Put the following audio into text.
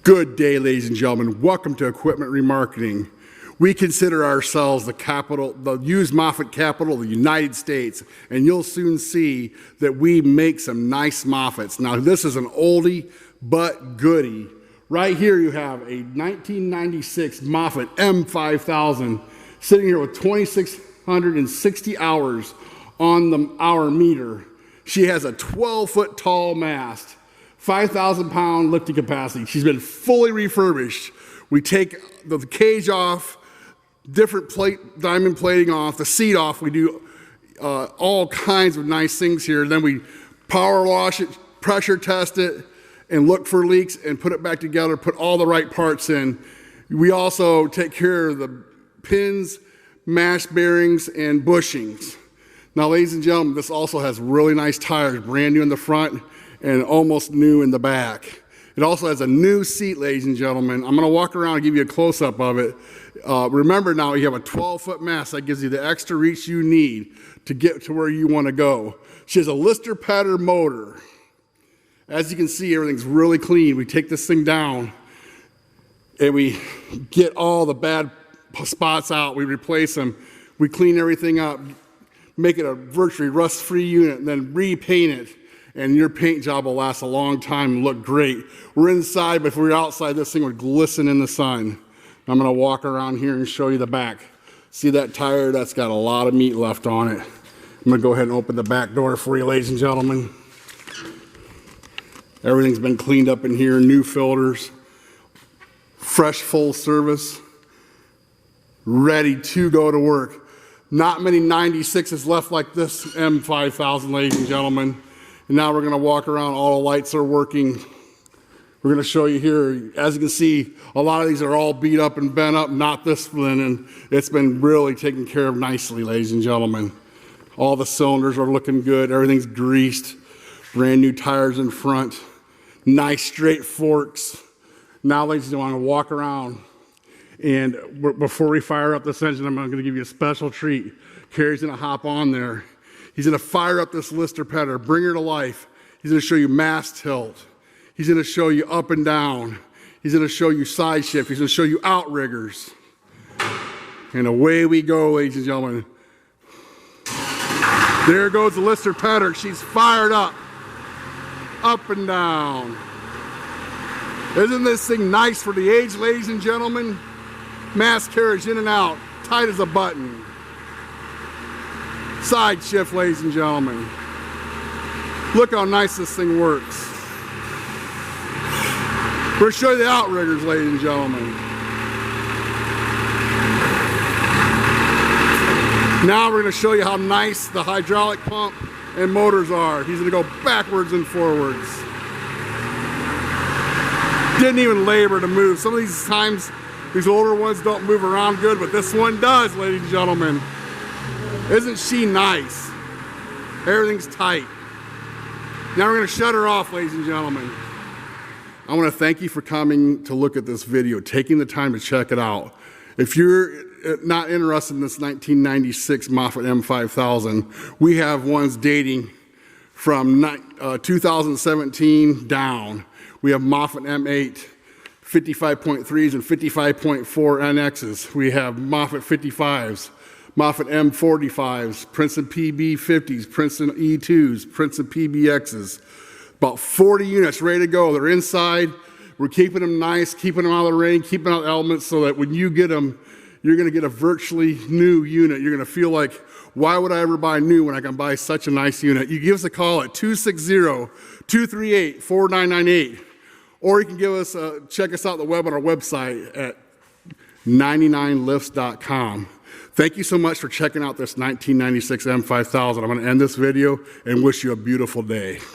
Good day, ladies and gentlemen. Welcome to Equipment Remarketing. We consider ourselves the used Moffett capital of the United States, and you'll soon see that we make some nice Moffetts. Now, this is an oldie but goodie. Right here you have a 1996 Moffett M5000 sitting here with 2,660 hours on the hour meter. She has a 12-foot tall mast, 5,000-pound lifting capacity. She's been fully refurbished. We take the cage off, different diamond plating off, the seat off. We do all kinds of nice things here. Then we power wash it, pressure test it, and look for leaks and put it back together, put all the right parts in. We also take care of the pins, mash bearings, and bushings. Now, ladies and gentlemen, this also has really nice tires, brand new in the front and almost new in the back. It also has a new seat, ladies and gentlemen. I'm gonna walk around and give you a close-up of it. Remember now, you have a 12-foot mast. That gives you the extra reach you need to get to where you wanna go. She has a Lister Patter motor. As you can see, everything's really clean. We take this thing down and we get all the bad spots out. We replace them. We clean everything up, make it a virtually rust-free unit, and then repaint it. And your paint job will last a long time and look great. We're inside, but if we were outside, this thing would glisten in the sun. I'm gonna walk around here and show you the back. See that tire? That's got a lot of meat left on it. I'm gonna go ahead and open the back door for you, ladies and gentlemen. Everything's been cleaned up in here, new filters, fresh full service, ready to go to work. Not many 96s left like this M5000, ladies and gentlemen. And now we're gonna walk around, all the lights are working. We're gonna show you here, as you can see, a lot of these are all beat up and bent up, not this one, and it's been really taken care of nicely, ladies and gentlemen. All the cylinders are looking good, everything's greased, brand new tires in front, nice straight forks. Now, ladies and gentlemen, I'm gonna walk around, and before we fire up this engine, I'm gonna give you a special treat. Carrie's gonna hop on there. He's gonna fire up this Lister Patter, bring her to life. He's gonna show you mast tilt. He's gonna show you up and down. He's gonna show you side shift. He's gonna show you outriggers. And away we go, ladies and gentlemen. There goes the Lister Patter. She's fired up and down. Isn't this thing nice for the age, ladies and gentlemen? Mast carriage in and out, tight as a button. Side shift, ladies and gentlemen. Look how nice this thing works. We're going to show you the outriggers, ladies and gentlemen. Now we're going to show you how nice the hydraulic pump and motors are. He's going to go backwards and forwards. Didn't even labor to move. Some of these times, these older ones don't move around good, but this one does, ladies and gentlemen. Isn't she nice? Everything's tight. Now we're going to shut her off, ladies and gentlemen. I want to thank you for coming to look at this video, taking the time to check it out. If you're not interested in this 1996 Moffett M5000, we have ones dating from 2017 down. We have Moffett M8 55.3s and 55.4 NXs. We have Moffett 55s. Moffett M45s, Princeton PB50s, Princeton E2s, Princeton PBXs. About 40 units ready to go. They're inside. We're keeping them nice, keeping them out of the rain, keeping out elements so that when you get them, you're going to get a virtually new unit. You're going to feel like, why would I ever buy new when I can buy such a nice unit? You give us a call at 260-238-4998. Or you can check us out on the web on our website at 99lifts.com. Thank you so much for checking out this 1996 M5000. I'm going to end this video and wish you a beautiful day.